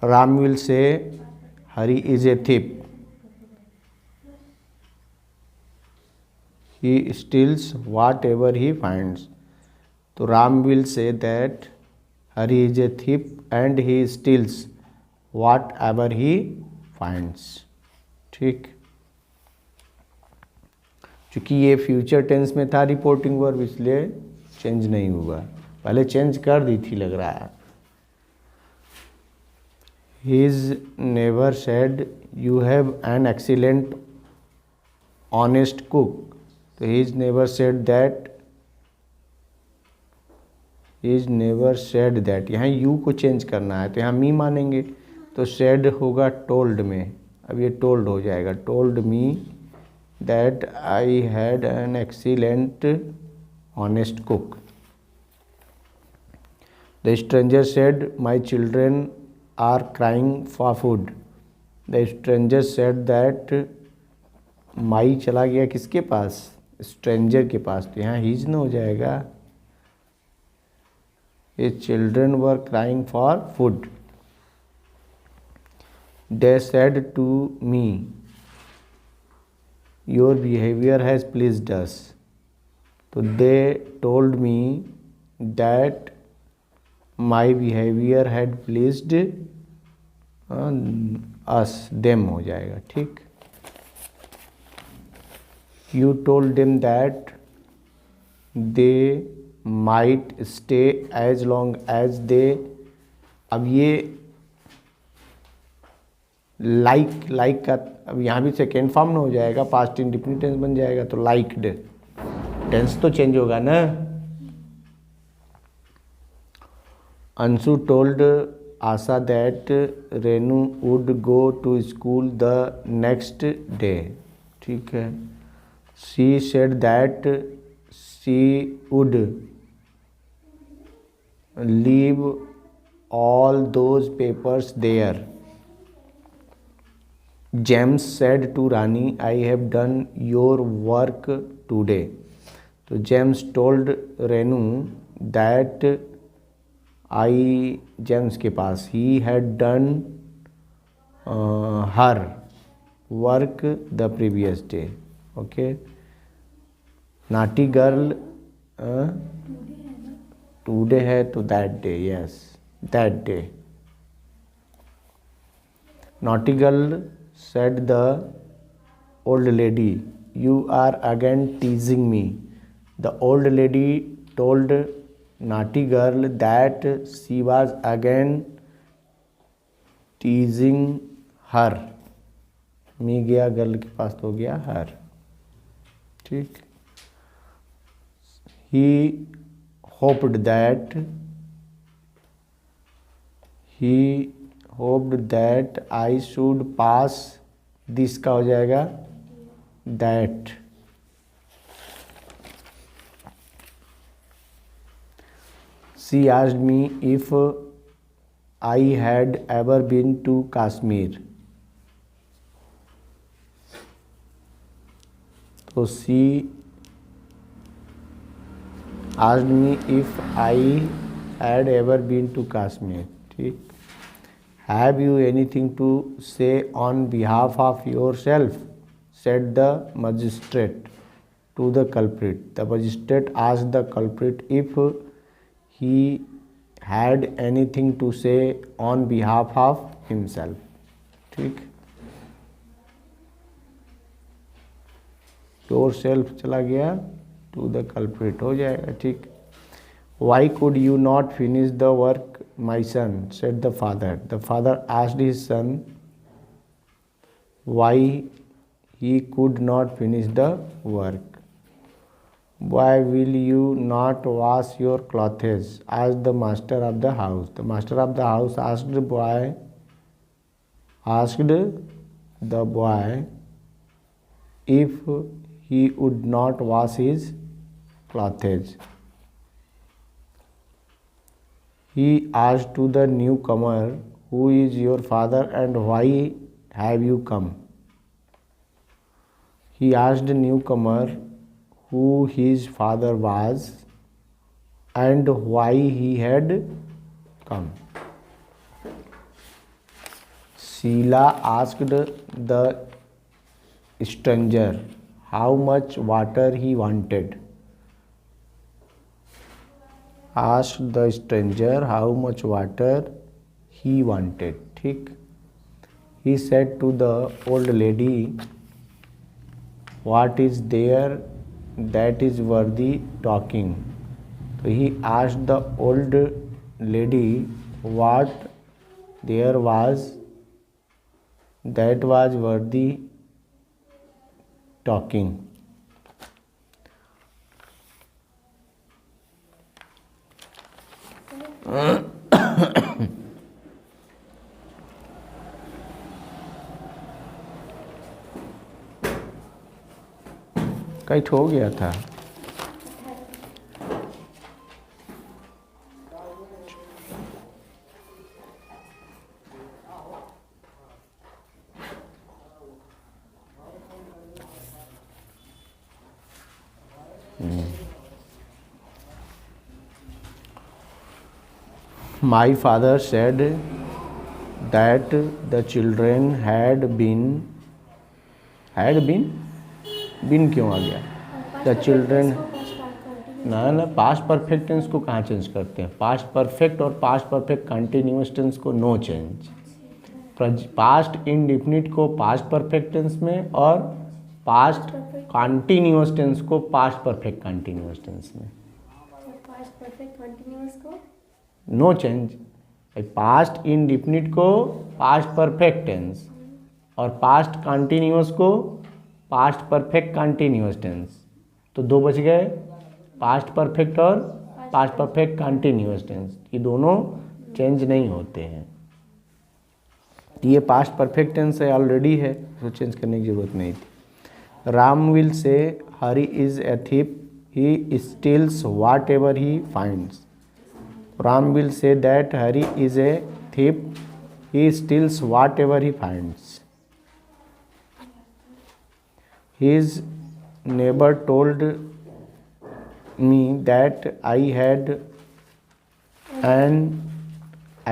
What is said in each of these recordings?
Ram will say, Hari is a thief. He steals whatever he finds. तो Ram will say that Hari is a thief and he steals whatever he finds. ठीक, क्योंकि ये future tense में था reporting verb, इसलिए change नहीं हुआ। पहले चेंज कर दी थी लग रहा है। His neighbor said, you have an excellent honest cook. तो his neighbor said that, his neighbor said that, यहाँ you को चेंज करना है तो यहाँ मी मानेंगे, तो said होगा told में, अब ये told हो जाएगा, told me that I had an excellent honest cook. The stranger said, my children are crying for food. The stranger said that, my चला गया किसके पास, stranger के पास, तो यहाँ his न हो जाएगा, his children were crying for food. They said to me, your behavior has pleased us. तो they told me that my behavior had pleased us, them हो जाएगा। ठीक, you told them that they might stay as long as they, अब ये like का अब यहाँ भी सेकेंड फॉर्म में हो जाएगा, पास्ट इंडिफिनिट टेंस बन जाएगा, तो लाइक्ड, टेंस तो चेंज होगा ना। Anshu told Asha that Renu would go to school the next day. ठीक है, she said that she would leave all those papers there. James said to Rani, I have done your work today. तो James told Renu that I, James के पास, he had done her work the previous day. Okay, naughty girl today है तो that day, yes that day. Naughty girl said the old lady, you are again teasing me. The old lady told naughty girl that she was again teasing her. मी गया girl के पास तो हो गया her। ठीक, he hoped that I should pass this का हो जाएगा that। she asked me if I had ever been to Kashmir। तो she asked me if I had ever been to Kashmir। ठीक, have you anything to say on behalf of yourself, said the magistrate to the culprit। The magistrate asked the culprit if he had anything to say on behalf of himself। ठीक, yourself चला गया to the culprit हो जाएगा। ठीक, why could you not finish the work, my son, said the father। The father asked his son why he could not finish the work। why will you not wash your clothes, asked the master of the house। The master of the house asked the boy if he would not wash his clothes। He asked to the newcomer, who is your father and why have you come? He asked the newcomer who his father was and why he had come। Sheila asked the stranger how much water he wanted. Asked the stranger how much water he wanted. ठीक. He said to the old lady, what is there that is worthy talking? So he asked the old lady what there was that was worthy talking. कहीं हो गया था. My father said that the children had been क्यों आ गया? The children ना past perfect tense को कहाँ change करते हैं? पास्ट परफेक्ट और पास्ट परफेक्ट कंटिन्यूअस टेंस को नो चेंज. पास्ट इंडेफिनिट को पास्ट परफेक्ट टेंस में और पास्ट कंटिन्यूअस टेंस को पास्ट परफेक्ट कंटिन्यूअस टेंस में. पास्ट परफेक्ट कंटिन्यूअस को नो चेंज. पास्ट इंडेफिनिट को पास्ट परफेक्ट टेंस और पास्ट कंटिन्यूअस को पास्ट परफेक्ट कंटिन्यूअस टेंस. तो दो बच गए, पास्ट परफेक्ट और पास्ट परफेक्ट कंटिन्यूअस टेंस. ये दोनों चेंज नहीं होते हैं. ये पास्ट परफेक्ट टेंस है, ऑलरेडी है, तो चेंज करने की जरूरत नहीं थी. Ram will say Hari is a thief, he steals whatever he finds. Ram will say that Hari is a thief. He steals whatever he finds. His neighbor told me that I had an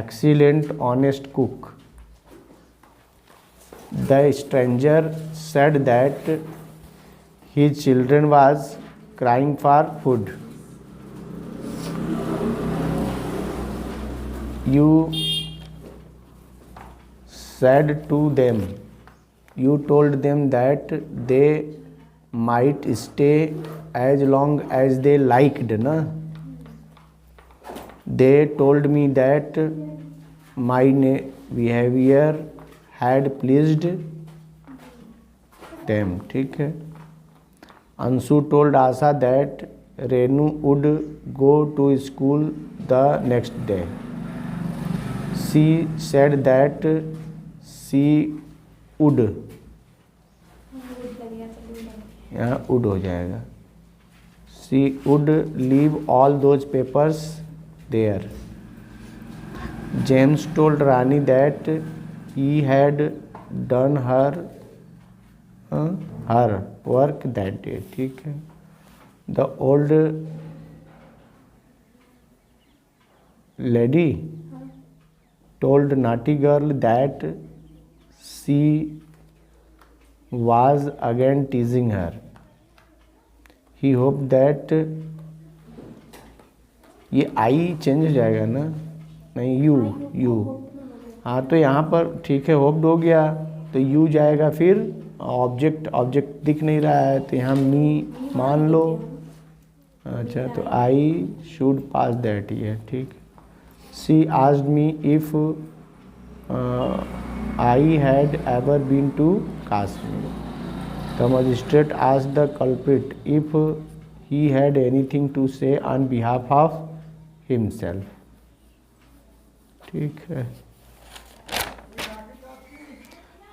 excellent, honest cook. The stranger said that his children was crying for food. You said to them, you told them that they might stay as long as they liked, na? They told me that my behavior had pleased them. ठीक है. Anshu told Asha that Renu would go to school the next day. She said that she would. यहाँ would हो जाएगा. She would leave all those papers there. James told Rani that he had done her work that day. ठीक है. The old lady told naughty girl that she was again teasing her. He hoped that ये I change हो जाएगा ना? नहीं, you. हाँ, तो यहाँ पर ठीक है, होप्ड हो गया तो यू जाएगा. फिर ऑब्जेक्ट दिख नहीं रहा है तो यहाँ मी मान लो. अच्छा, तो आई शुड पास दैट. ये ठीक. She asked me if I had ever been to Kashmir. The magistrate asked the culprit if he had anything to say on behalf of himself. ठीक है.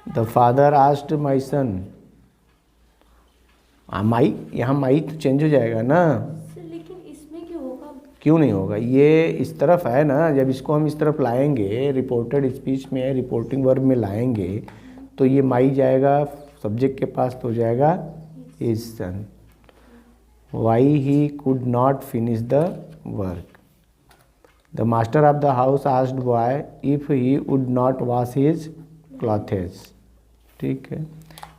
The father asked my son. माई, यहाँ माई तो change हो जाएगा ना? क्यों नहीं होगा? ये इस तरफ है ना. जब इसको हम इस तरफ लाएंगे, रिपोर्टेड स्पीच में, रिपोर्टिंग वर्ब में लाएंगे तो ये माई जाएगा सब्जेक्ट के पास, तो हो जाएगा his son. Why he could not finish the work. The master of the house asked boy if he would not wash his clothes. ठीक है.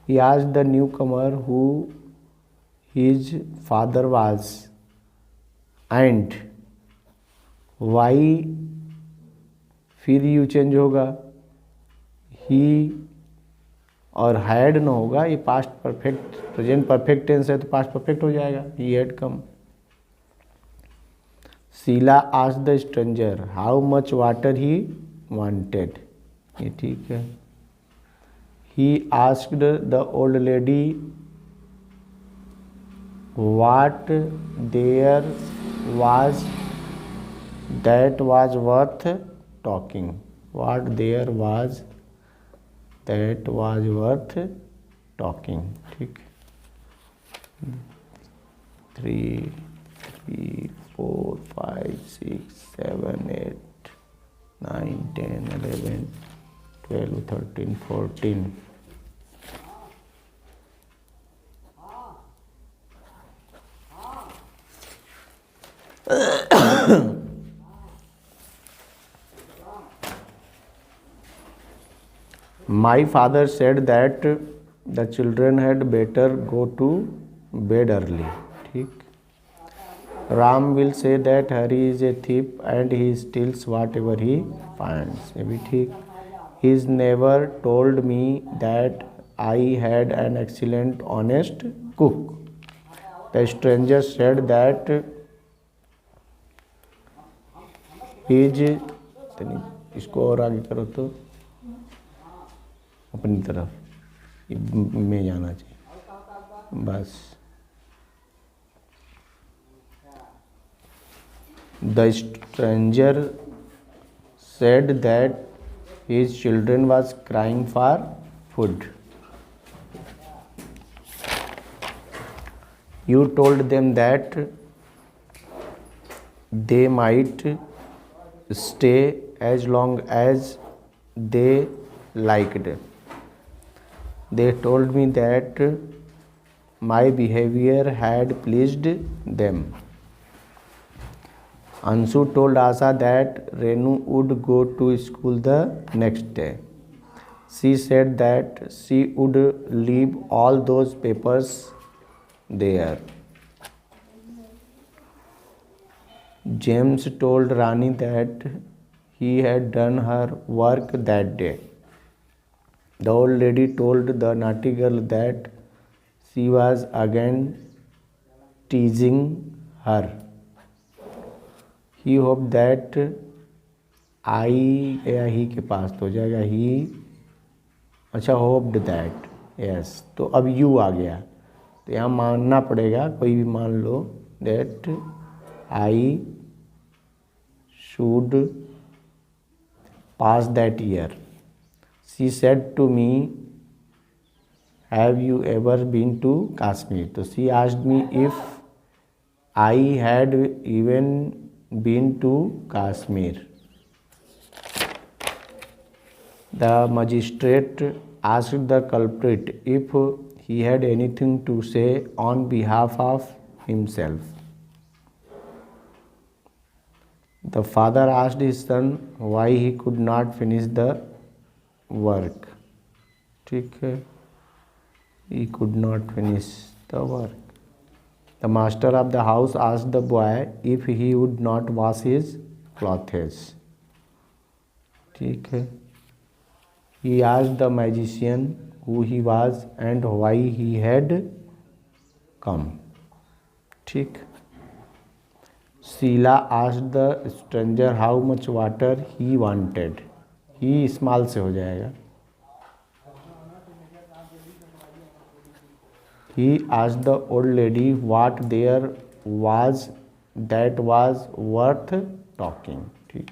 He asked the newcomer who his father was and why. फिर you change होगा, he और had ना होगा, ये past perfect present perfect tense है तो पास्ट परफेक्ट हो जाएगा. He had come. Sheela asked the stranger how much water he wanted. ये ठीक है. He asked the old lady what there was that was worth talking. What there was that was worth talking. ठीक. 3, 4, 5, 6, 7, 8, 9, 10, 11, 12, 13, 14. My father said that the children had better go to bed early. ठीक. Ram will say that Hari is a thief and he steals whatever he finds. ये भी ठीक. He's never told me that I had an excellent, honest cook. The stranger said that his. इसको और आगे करो तो अपनी तरफ में जाना चाहिए बस. The stranger said that his children was crying for food. You told them that they might stay as long as they liked. They told me that my behavior had pleased them. Anshu told Asha that Renu would go to school the next day. She said that she would leave all those papers there. James told Rani that he had done her work that day. The old lady told the naughty girl that she was again teasing her. He hoped that I या ही के पास तो हो जाएगा ही. अच्छा hoped that yes. तो अब you आ गया तो यहाँ मानना पड़ेगा, कोई भी मान लो that I should pass that year. She said to me, have you ever been to Kashmir? So she asked me if I had even been to Kashmir. The magistrate asked the culprit if he had anything to say on behalf of himself. The father asked his son why he could not finish the work. ठीक है. He could not finish the work. The master of the house asked the boy if he would not wash his clothes. ठीक है. He asked the magician who he was and why he had come. ठीक. Sheila asked the stranger how much water he wanted. He small से हो जाएगा. He asked the old lady what there was that was worth talking. ठीक.